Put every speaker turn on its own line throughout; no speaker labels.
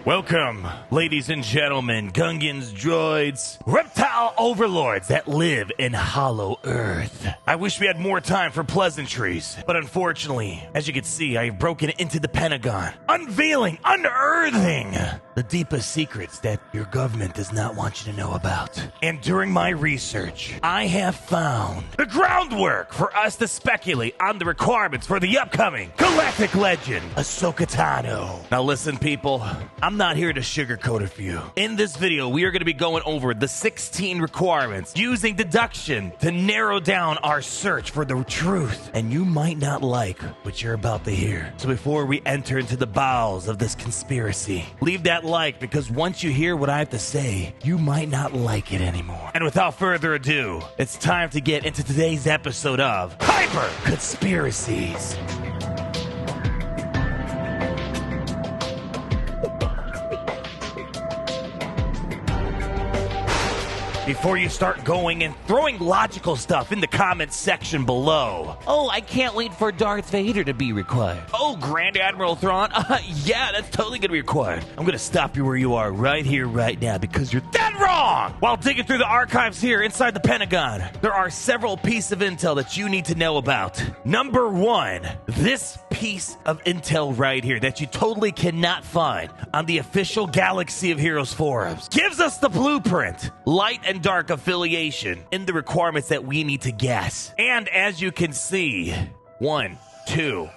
Welcome, ladies and gentlemen, Gungans, droids, reptile overlords that live in Hollow Earth. I wish we had more time for pleasantries, but unfortunately, as you can see, I have broken into the Pentagon, unearthing the deepest secrets that your government does not want you to know about. And during my research, I have found the groundwork for us to speculate on the requirements for the upcoming Galactic Legend Ahsoka Tano. Now listen, people, I'm not here to sugarcoat it for you. In this video, we are going to be going over the 16 requirements using deduction to narrow down our search for the truth. And you might not like what you're about to hear. So before we enter into the bowels of this conspiracy, leave that like, because once you hear what I have to say, you might not like it anymore. And without further ado, it's time to get into today's episode of Hyper Conspiracies. Before you start going and throwing logical stuff in the comments section below.
Oh, I can't wait for Darth Vader to be required.
Oh, Grand Admiral Thrawn, yeah, that's totally gonna be required. I'm gonna stop you where you are right here, right now, because you're dead wrong! While digging through the archives here inside the Pentagon, there are several pieces of intel that you need to know about. Number one, this piece of intel right here that you totally cannot find on the official Galaxy of Heroes forums gives us the blueprint, light and dark affiliation in the requirements that we need to guess. And as you can see, 1, 2,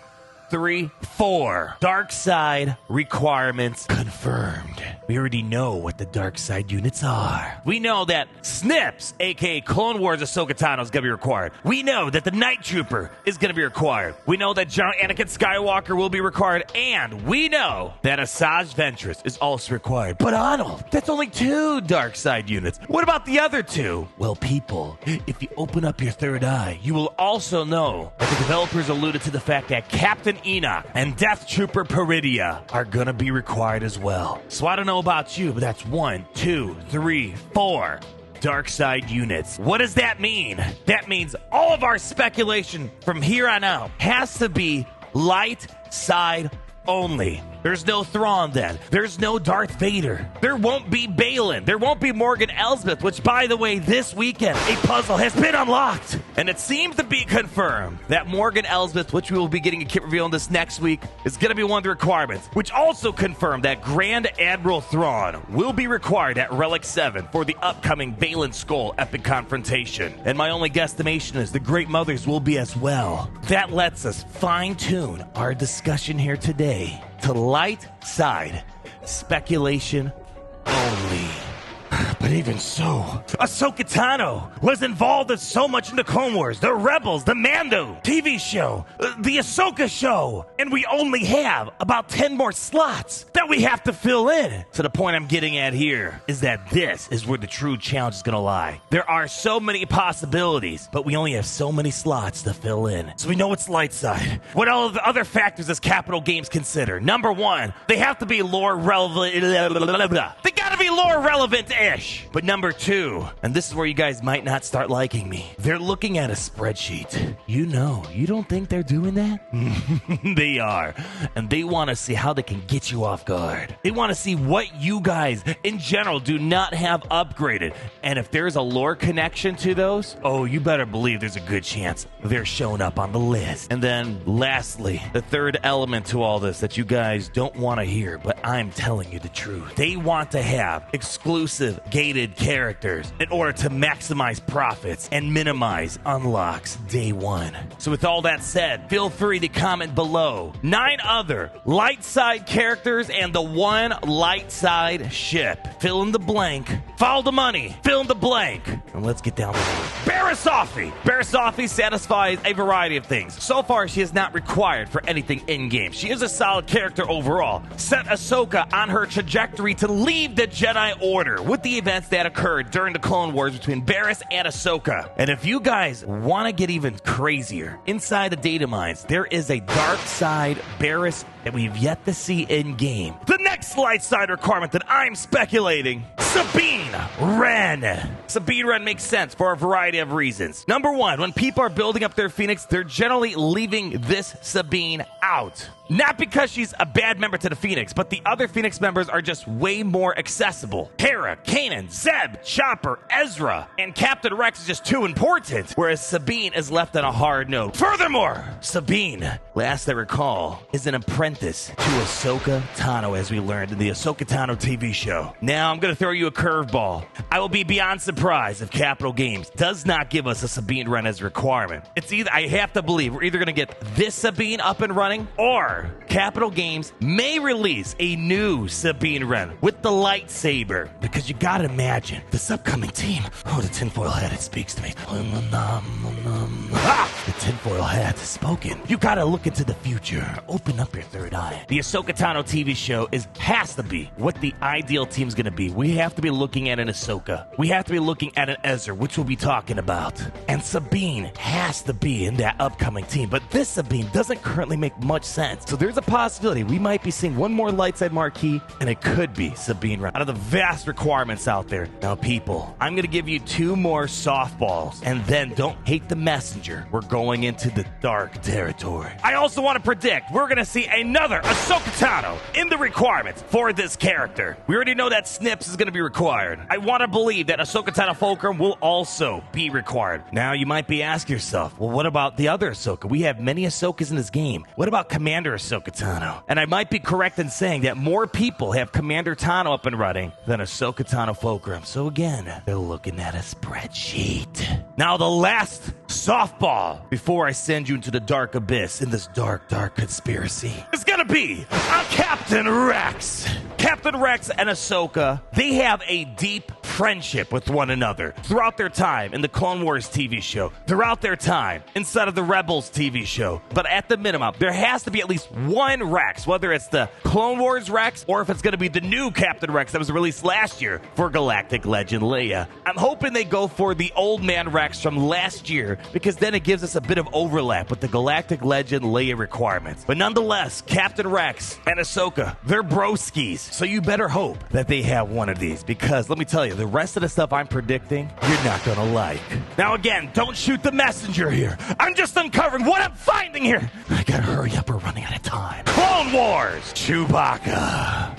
3, 4 dark side requirements confirmed. We already know what the dark side units are. We know that Snips, aka Clone Wars Ahsoka Tano, is going to be required. We know that the Night Trooper is going to be required. We know that John Anakin Skywalker will be required. And we know that Asajj Ventress is also required. But Arnold, that's only 2 dark side units. What about the other 2? Well, people, if you open up your third eye, you will also know that the developers alluded to the fact that Captain Enoch and Death Trooper Peridia are going to be required as well. So I don't know about you, but that's 1, 2, 3, 4 dark side units. What does that mean? That means all of our speculation from here on out has to be light side only. There's no Thrawn then. There's no Darth Vader. There won't be Balin. There won't be Morgan Elsbeth, which, by the way, this weekend, a puzzle has been unlocked. And it seems to be confirmed that Morgan Elsbeth, which we will be getting a kit reveal on this next week, is going to be one of the requirements, which also confirmed that Grand Admiral Thrawn will be required at Relic 7 for the upcoming Balin Skull epic confrontation. And my only guesstimation is the Great Mothers will be as well. That lets us fine-tune our discussion here today to light side speculation only. But even so, Ahsoka Tano was involved in so much in the Clone Wars, the Rebels, the Mando TV show, the Ahsoka show, and we only have about 10 more slots that we have to fill in. So the point I'm getting at here is that this is where the true challenge is going to lie. There are so many possibilities, but we only have so many slots to fill in. So we know it's light side. What all of the other factors does Capital Games consider? Number 1, they have to be lore relevant. They gotta be lore relevant-ish. But number 2, and this is where you guys might not start liking me, they're looking at a spreadsheet. You don't think they're doing that? They are. And they want to see how they can get you off guard. They want to see what you guys, in general, do not have upgraded. And if there's a lore connection to those, oh, you better believe there's a good chance they're showing up on the list. And then, lastly, the third element to all this that you guys don't want to hear, but I'm telling you the truth. They want to have exclusive gated characters in order to maximize profits and minimize unlocks day one. So with all that said, feel free to comment below 9 other light side characters and the 1 light side ship. Fill in the blank, follow the money, fill in the blank, and let's get down to it. Barisofi! Barisofi satisfies a variety of things. So far, she is not required for anything in-game. She is a solid character overall. Set Ahsoka on her trajectory to leave the Jedi Order with the events that occurred during the Clone Wars between Barriss and Ahsoka. And if you guys want to get even crazier, inside the data mines, there is a dark side Barriss that we've yet to see in-game. The next light side requirement that I'm speculating, Sabine Wren. Sabine Wren makes sense for a variety of reasons. Number one, when people are building up their Phoenix, they're generally leaving this Sabine out. Not because she's a bad member to the Phoenix, but the other Phoenix members are just way more accessible. Hera, Kanan, Zeb, Chopper, Ezra, and Captain Rex is just too important, whereas Sabine is left on a hard note. Furthermore, Sabine, last I recall, is an apprentice to Ahsoka Tano, as we learned in the Ahsoka Tano TV show. Now, I'm going to throw you a curveball. I will be beyond surprised if Capital Games does not give us a Sabine run as a requirement. It's either, I have to believe, we're either going to get this Sabine up and running, or Capital Games may release a new Sabine Wren with the lightsaber. Because you gotta imagine, this upcoming team, the tinfoil hat, it speaks to me. The tinfoil hat has spoken. You gotta look into the future. Open up your third eye. The Ahsoka Tano TV show has to be what the ideal team's gonna be. We have to be looking at an Ahsoka. We have to be looking at an Ezra, which we'll be talking about. And Sabine has to be in that upcoming team. But this Sabine doesn't currently make much sense. So there's a possibility we might be seeing one more light side marquee, and it could be Sabine Wren. Out of the vast requirements out there. Now, people, I'm going to give you 2 more softballs, and then don't hate the messenger. We're going into the dark territory. I also want to predict we're going to see another Ahsoka Tano in the requirements for this character. We already know that Snips is going to be required. I want to believe that Ahsoka Tano Fulcrum will also be required. Now, you might be asking yourself, well, what about the other Ahsoka? We have many Ahsokas in this game. What about Commander Ahsoka Tano? And I might be correct in saying that more people have Commander Tano up and running than Ahsoka Tano Fulcrum. So again, they're looking at a spreadsheet. Now the last softball before I send you into the dark abyss in this dark conspiracy is gonna be on Captain Rex. Captain Rex and Ahsoka, they have a deep friendship with one another throughout their time in the Clone Wars TV show, throughout their time inside of the Rebels TV show. But at the minimum, there has to be at least one Rex, whether it's the Clone Wars Rex or if it's going to be the new Captain Rex that was released last year for Galactic Legend Leia. I'm hoping they go for the old man Rex from last year because then it gives us a bit of overlap with the Galactic Legend Leia requirements. But nonetheless, Captain Rex and Ahsoka, they're broskies. So you better hope that they have one of these because let me tell you, the rest of the stuff I'm predicting, you're not going to like. Now again, don't shoot the messenger here. I'm just uncovering what I'm finding here. I got to hurry up, we're running out of time. Clone Wars, Chewbacca.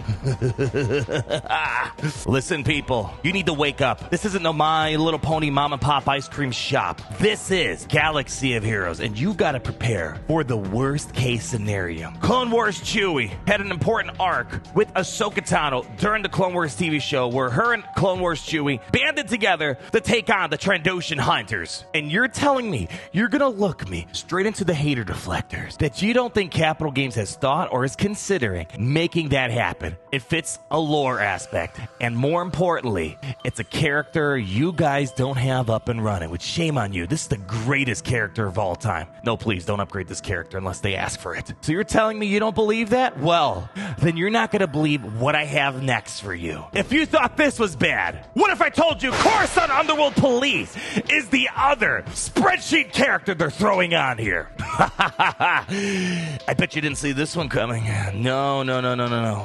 Listen, people, you need to wake up. This isn't no My Little Pony mom and pop ice cream shop. This is Galaxy of Heroes, and you got to prepare for the worst case scenario. Clone Wars Chewie had an important arc with Ahsoka Tano during the Clone Wars TV show where her and Clone Wars Chewie banded together to take on the Trandoshan Hunters. And you're telling me, you're gonna look me straight into the hater deflectors, that you don't think Capital Games has thought or is considering making that happen. It fits a lore aspect, and more importantly, it's a character you guys don't have up and running, which shame on you. This is the greatest character of all time. No, please don't upgrade this character unless they ask for it. So you're telling me you don't believe that? Well, then you're not gonna believe what I have next for you. If you thought this was bad, what if I told you Coruscant Underworld Police is the other spreadsheet character they're throwing on here? I bet you didn't see this one coming. No.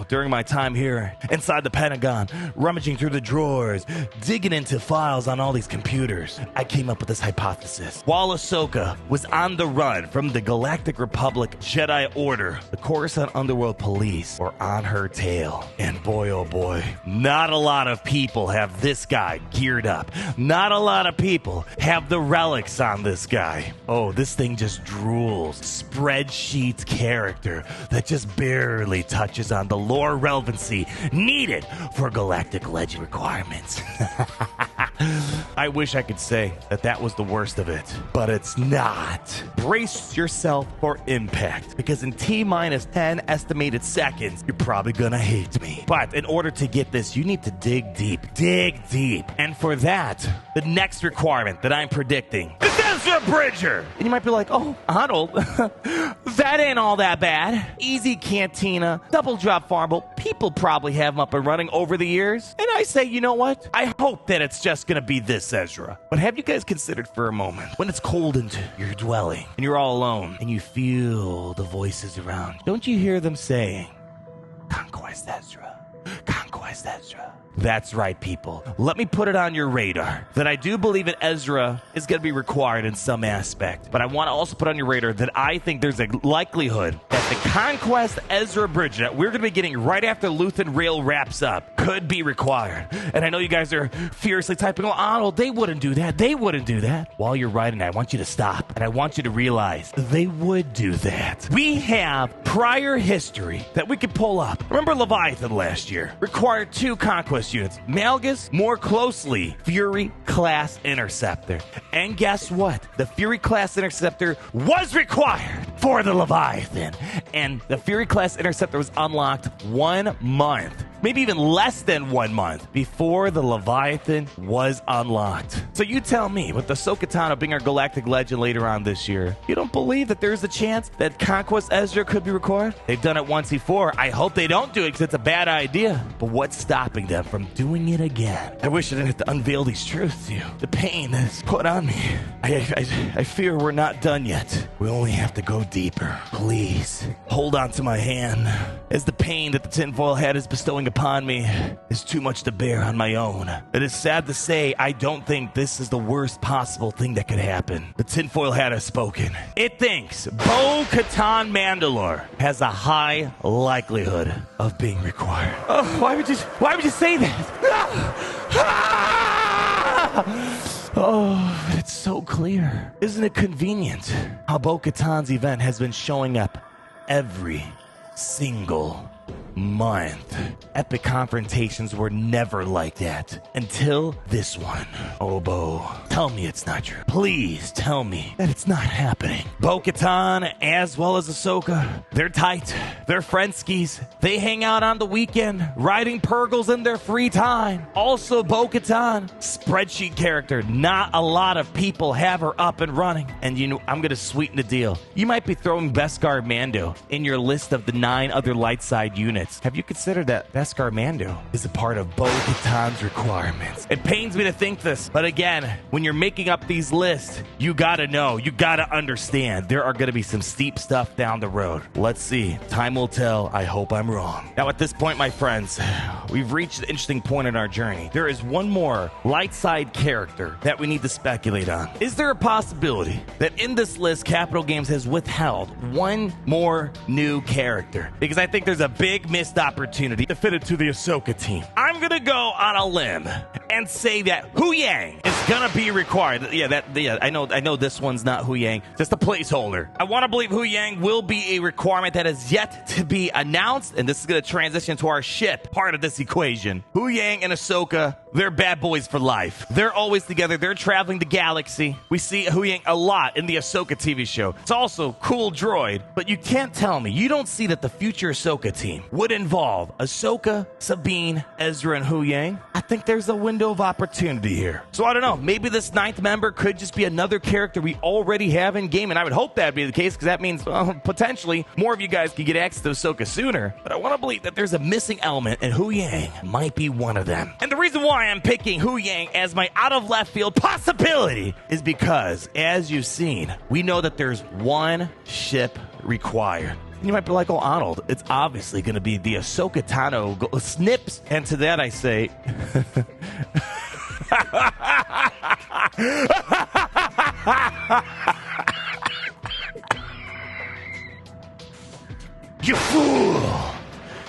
During my time here inside the Pentagon, rummaging through the drawers, digging into files on all these computers, I came up with this hypothesis. While Ahsoka was on the run from the Galactic Republic Jedi Order, the Coruscant Underworld Police were on her tail. And boy, oh boy, not a lot of people have this guy geared up. Not a lot of people have the relics on this guy. Oh, this thing just drools. Spreadsheet character that just barely touches on the lore relevancy needed for Galactic Legend requirements. I wish I could say that that was the worst of it, but it's not. Brace yourself for impact, because in T-minus 10 estimated seconds, you're probably gonna hate me. But in order to get this, you need to dig deep. Dig deep. And for that, the next requirement that I'm predicting is Ezra Bridger. And you might be like, oh, Arnold, that ain't all that bad. Easy Cantina, double drop farmable. People probably have them up and running over the years. And I say, you know what? I hope that it's just gonna be this Ezra. But have you guys considered for a moment, when it's cold into your dwelling and you're all alone and you feel the voices around, don't you hear them saying, Conquest Ezra, Conquest Ezra? That's right, people. Let me put it on your radar that I do believe that Ezra is going to be required in some aspect. But I want to also put on your radar that I think there's a likelihood that the Conquest Ezra bridge that we're going to be getting right after Luthen Rail wraps up could be required. And I know you guys are furiously typing, oh, Arnold, they wouldn't do that. They wouldn't do that. While you're writing, I want you to stop. And I want you to realize they would do that. We have prior history that we could pull up. Remember Leviathan last year? Required 2 Conquest units. Malgus, more closely, Fury-class Interceptor. And guess what? The Fury-class Interceptor was required for the Leviathan. And the Fury-class Interceptor was unlocked 1 month, maybe even less than 1 month, before the Leviathan was unlocked. So you tell me, with Ahsoka Tano being our Galactic Legend later on this year, you don't believe that there's a chance that Conquest Ezra could be required? They've done it once before. I hope they don't do it because it's a bad idea. But what's stopping them from doing it again? I wish I didn't have to unveil these truths to you. The pain that's put on me. I fear we're not done yet. We only have to go deeper. Please, hold on to my hand, as the pain that the tinfoil hat is bestowing upon me is too much to bear on my own. It is sad to say I don't think this is the worst possible thing that could happen. The tinfoil hat has spoken. It thinks Bo-Katan Mandalore has a high likelihood of being required. Oh, why would you say that? Oh, it's so clear. Isn't it convenient how Bo-Katan's event has been showing up every single month? Epic confrontations were never like that until this one. Oh, Bo, tell me it's not true. Please tell me that it's not happening. Bo-Katan, as well as Ahsoka, they're tight. They're friendskies. They hang out on the weekend, riding Purgles in their free time. Also, Bo-Katan, spreadsheet character. Not a lot of people have her up and running. And you know, I'm going to sweeten the deal. You might be throwing Beskar Mando in your list of the 9 other light side units. Have you considered that Beskar Mando is a part of Bo-Katan's requirements? It pains me to think this, but again, when you're making up these lists, you gotta know, you gotta understand, there are gonna be some steep stuff down the road. Let's see. Time will tell. I hope I'm wrong. Now, at this point, my friends, we've reached an interesting point in our journey. There is one more light side character that we need to speculate on. Is there a possibility that in this list, Capital Games has withheld one more new character? Because I think there's a big missed opportunity to fit it to the Ahsoka team. I'm gonna go on a limb and say that Hu Yang is gonna be required. I know this one's not Hu Yang, just a placeholder. I want to believe Hu Yang will be a requirement that is yet to be announced, and this is gonna transition to our ship part of this equation. Hu Yang and Ahsoka, they're bad boys for life. They're always together. They're traveling the galaxy. We see Hu Yang a lot in the Ahsoka TV show. It's also cool droid, but you can't tell me you don't see that the future Ahsoka team would involve Ahsoka, Sabine, Ezra, and Hu Yang. I think there's a window of opportunity here. So I don't know. Maybe this 9th member could just be another character we already have in game, and I would hope that'd be the case because that means potentially more of you guys can get access to Ahsoka sooner. But I want to believe that there's a missing element, and Hu Yang might be one of them. And the reason why I'm picking Hu Yang as my out of left field possibility is because, as you've seen, we know that there's one ship required. You might be like, oh, Arnold, it's obviously going to be the Ahsoka Tano snips. And to that I say... You fool!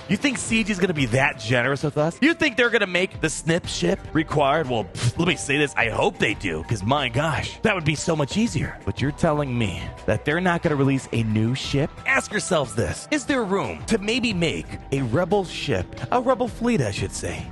You think CG is going to be that generous with us? You think they're going to make the snip ship required? Well, let me say this. I hope they do, because my gosh, that would be so much easier. But you're telling me that they're not going to release a new ship? Ask yourselves this. Is there room to maybe make a rebel ship, a rebel fleet, I should say,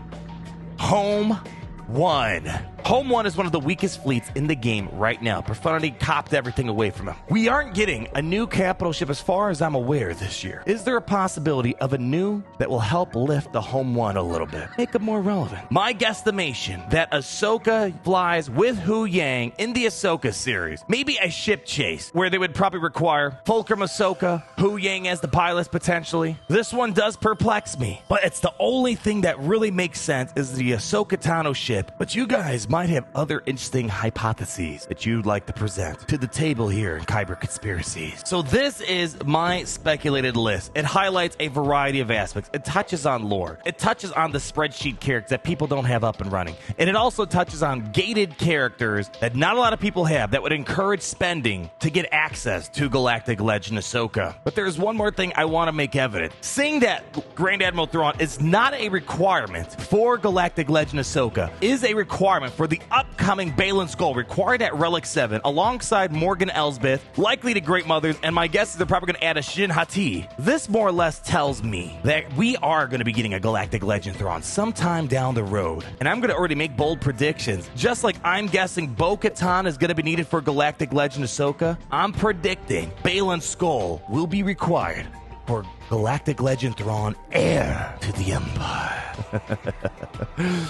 Home 1? Home 1 is one of the weakest fleets in the game right now. Profundity copped everything away from him. We aren't getting a new capital ship as far as I'm aware this year. Is there a possibility of a new that will help lift the Home 1 a little bit? Make it more relevant. My guesstimation that Ahsoka flies with Hu Yang in the Ahsoka series. Maybe a ship chase where they would probably require Fulcrum Ahsoka, Hu Yang as the pilot potentially. This one does perplex me, but it's the only thing that really makes sense is the Ahsoka Tano ship. But you guys might have other interesting hypotheses that you'd like to present to the table here in Kyber Conspiracies. So this is my speculated list. It highlights a variety of aspects. It touches on lore. It touches on the spreadsheet characters that people don't have up and running. And it also touches on gated characters that not a lot of people have that would encourage spending to get access to Galactic Legend Ahsoka. But there's one more thing I want to make evident. Seeing that Grand Admiral Thrawn is not a requirement for Galactic Legend Ahsoka, is a requirement for the upcoming Balin Skull, required at Relic 7, alongside Morgan Elsbeth, likely to Great Mothers, and my guess is they're probably going to add a Shin Hati. This more or less tells me that we are going to be getting a Galactic Legend Thrawn sometime down the road. And I'm going to already make bold predictions. Just like I'm guessing Bo-Katan is going to be needed for Galactic Legend Ahsoka, I'm predicting Balin Skull will be required for Galactic Legend Thrawn, heir to the Empire.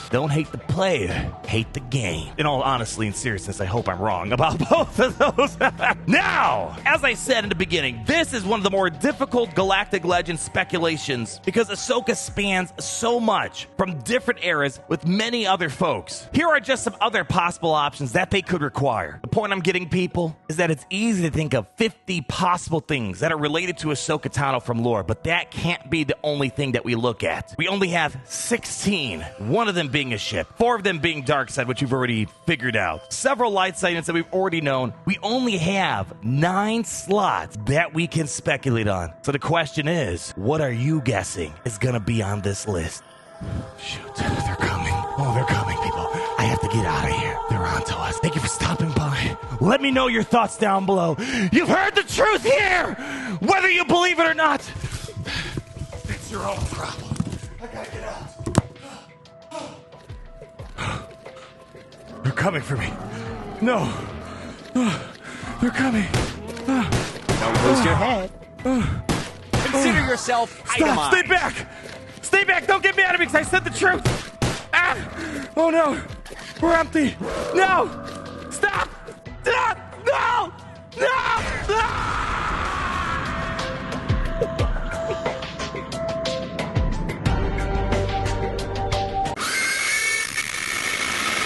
Don't hate the player, hate the game. In all honesty and seriousness, I hope I'm wrong about both of those. Now, as I said in the beginning, this is one of the more difficult Galactic Legend speculations because Ahsoka spans so much from different eras with many other folks. Here are just some other possible options that they could require. The point I'm getting, people, is that it's easy to think of 50 possible things that are related to Ahsoka Tano from lore, but that can't be the only thing that we look at. We only have 16, one of them being a ship, 4 of them being Darkseid, which we've already figured out, several light sightings that we've already known. We only have 9 slots that we can speculate on. So the question is, what are you guessing is going to be on this list? Shoot, they're coming. Oh, they're coming, people. I have to get out of here. They're on to us. Thank you for stopping by. Let me know your thoughts down below. You've heard the truth here, whether you believe it or not. It's your own problem. I gotta get out. They're coming for me. No. They're coming.
Don't lose your head. Consider yourself itemized.
Stay back. Stay back. Don't get mad at me because I said the truth. Ah. Oh, no. We're empty. No. Stop. Stop. No. No. No.